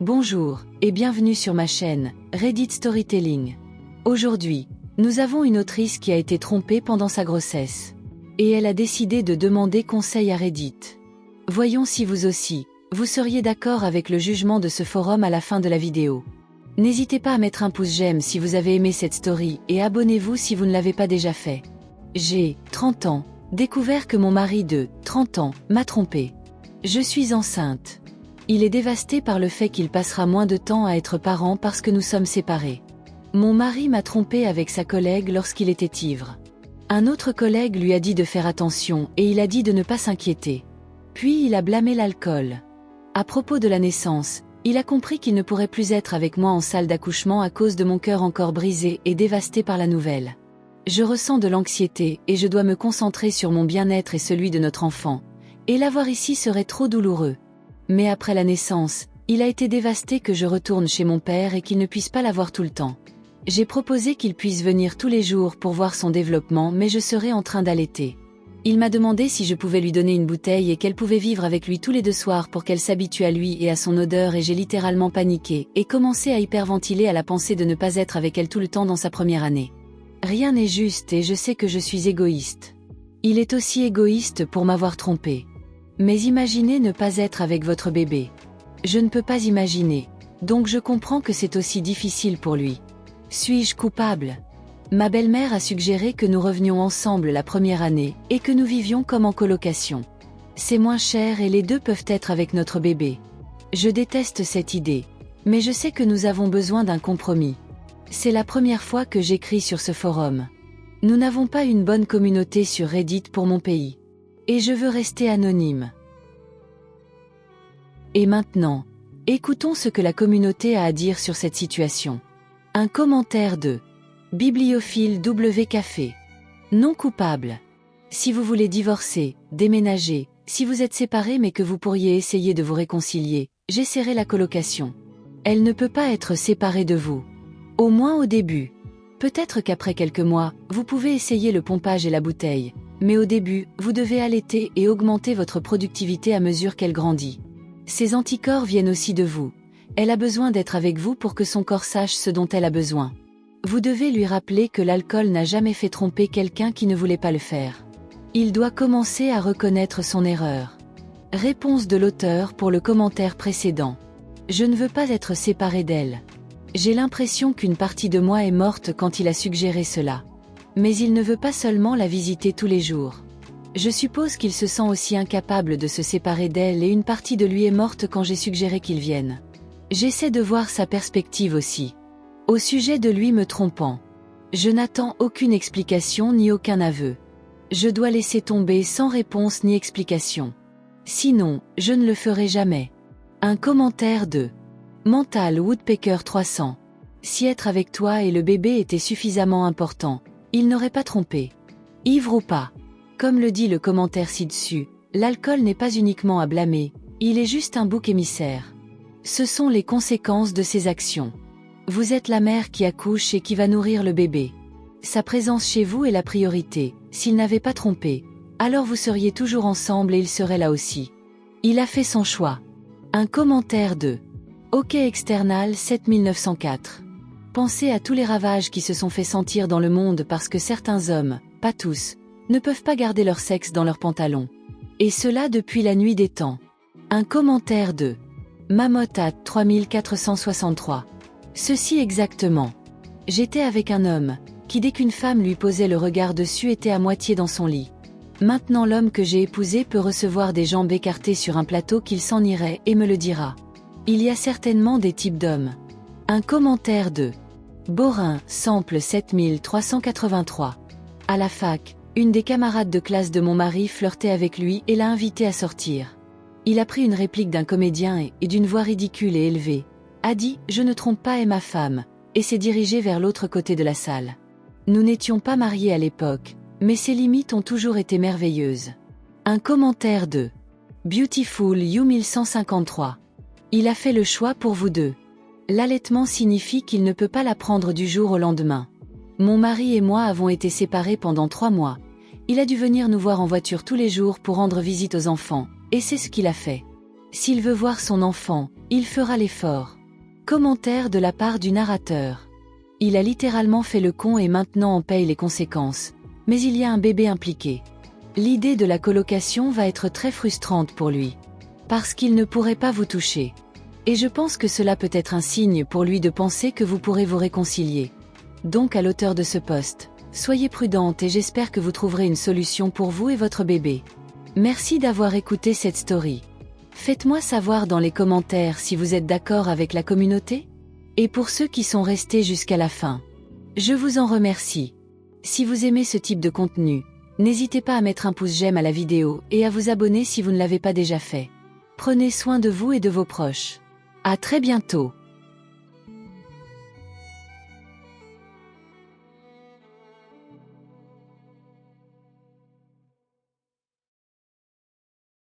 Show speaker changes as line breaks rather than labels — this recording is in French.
Bonjour, et bienvenue sur ma chaîne, Reddit Storytelling. Aujourd'hui, nous avons une autrice qui a été trompée pendant sa grossesse. Et elle a décidé de demander conseil à Reddit. Voyons si vous aussi, vous seriez d'accord avec le jugement de ce forum à la fin de la vidéo. N'hésitez pas à mettre un pouce j'aime si vous avez aimé cette story et abonnez-vous si vous ne l'avez pas déjà fait. J'ai, 30 ans, découvert que mon mari de 30 ans m'a trompée. Je suis enceinte. Il est dévasté par le fait qu'il passera moins de temps à être parent parce que nous sommes séparés. Mon mari m'a trompée avec sa collègue lorsqu'il était ivre. Un autre collègue lui a dit de faire attention et il a dit de ne pas s'inquiéter. Puis il a blâmé l'alcool. À propos de la naissance, il a compris qu'il ne pourrait plus être avec moi en salle d'accouchement à cause de mon cœur encore brisé et dévasté par la nouvelle. Je ressens de l'anxiété et je dois me concentrer sur mon bien-être et celui de notre enfant. Et l'avoir ici serait trop douloureux. Mais après la naissance, il a été dévasté que je retourne chez mon père et qu'il ne puisse pas l'avoir tout le temps. J'ai proposé qu'il puisse venir tous les jours pour voir son développement mais je serai en train d'allaiter. Il m'a demandé si je pouvais lui donner une bouteille et qu'elle pouvait vivre avec lui tous les 2 soirs pour qu'elle s'habitue à lui et à son odeur et j'ai littéralement paniqué et commencé à hyperventiler à la pensée de ne pas être avec elle tout le temps dans sa première année. Rien n'est juste et je sais que je suis égoïste. Il est aussi égoïste pour m'avoir trompé. Mais imaginez ne pas être avec votre bébé. Je ne peux pas imaginer, donc je comprends que c'est aussi difficile pour lui. Suis-je coupable? Ma belle-mère a suggéré que nous revenions ensemble la première année et que nous vivions comme en colocation. C'est moins cher et les 2 peuvent être avec notre bébé. Je déteste cette idée, mais je sais que nous avons besoin d'un compromis. C'est la première fois que j'écris sur ce forum. Nous n'avons pas une bonne communauté sur Reddit pour mon pays. Et je veux rester anonyme. Et maintenant, écoutons ce que la communauté a à dire sur cette situation. Un commentaire de Bibliophile W Café. Non coupable. Si vous voulez divorcer, déménager, si vous êtes séparés mais que vous pourriez essayer de vous réconcilier, j'essaierai la colocation. Elle ne peut pas être séparée de vous. Au moins au début. Peut-être qu'après quelques mois, vous pouvez essayer le pompage et la bouteille. Mais au début, vous devez allaiter et augmenter votre productivité à mesure qu'elle grandit. Ces anticorps viennent aussi de vous. Elle a besoin d'être avec vous pour que son corps sache ce dont elle a besoin. Vous devez lui rappeler que l'alcool n'a jamais fait tromper quelqu'un qui ne voulait pas le faire. Il doit commencer à reconnaître son erreur. Réponse de l'auteur pour le commentaire précédent. Je ne veux pas être séparé d'elle. J'ai l'impression qu'une partie de moi est morte quand il a suggéré cela. Mais il ne veut pas seulement la visiter tous les jours. Je suppose qu'il se sent aussi incapable de se séparer d'elle et une partie de lui est morte quand j'ai suggéré qu'il vienne. J'essaie de voir sa perspective aussi. Au sujet de lui me trompant. Je n'attends aucune explication ni aucun aveu. Je dois laisser tomber sans réponse ni explication. Sinon, je ne le ferai jamais. Un commentaire de Mental Woodpecker 300. Si être avec toi et le bébé était suffisamment important, il n'aurait pas trompé. Ivre ou pas. Comme le dit le commentaire ci-dessus, l'alcool n'est pas uniquement à blâmer, il est juste un bouc émissaire. Ce sont les conséquences de ses actions. Vous êtes la mère qui accouche et qui va nourrir le bébé. Sa présence chez vous est la priorité. S'il n'avait pas trompé, alors vous seriez toujours ensemble et il serait là aussi. Il a fait son choix. Un commentaire de OK External 7904. Pensez à tous les ravages qui se sont fait sentir dans le monde parce que certains hommes, pas tous, ne peuvent pas garder leur sexe dans leurs pantalons. Et cela depuis la nuit des temps. Un commentaire de Mamotat 3463. Ceci exactement. J'étais avec un homme, qui dès qu'une femme lui posait le regard dessus était à moitié dans son lit. Maintenant l'homme que j'ai épousé peut recevoir des jambes écartées sur un plateau qu'il s'en irait et me le dira. Il y a certainement des types d'hommes. Un commentaire de Borin, sample 7383. À la fac, une des camarades de classe de mon mari flirtait avec lui et l'a invité à sortir. Il a pris une réplique d'un comédien et d'une voix ridicule et élevée, a dit « Je ne trompe pas et ma femme » et s'est dirigé vers l'autre côté de la salle. Nous n'étions pas mariés à l'époque, mais ses limites ont toujours été merveilleuses. Un commentaire de Beautiful You 1153. Il a fait le choix pour vous deux. L'allaitement signifie qu'il ne peut pas la prendre du jour au lendemain. Mon mari et moi avons été séparés pendant 3 mois. Il a dû venir nous voir en voiture tous les jours pour rendre visite aux enfants, et c'est ce qu'il a fait. S'il veut voir son enfant, Il fera l'effort. Commentaire de la part du narrateur. Il a littéralement fait le con et maintenant en paye les conséquences. Mais il y a un bébé impliqué. L'idée de la colocation va être très frustrante pour lui. Parce qu'il ne pourrait pas vous toucher. Et je pense que cela peut être un signe pour lui de penser que vous pourrez vous réconcilier. Donc à l'auteur de ce post, soyez prudente et j'espère que vous trouverez une solution pour vous et votre bébé. Merci d'avoir écouté cette story. Faites-moi savoir dans les commentaires si vous êtes d'accord avec la communauté. Et pour ceux qui sont restés jusqu'à la fin, je vous en remercie. Si vous aimez ce type de contenu, n'hésitez pas à mettre un pouce j'aime à la vidéo et à vous abonner si vous ne l'avez pas déjà fait. Prenez soin de vous et de vos proches. À très bientôt.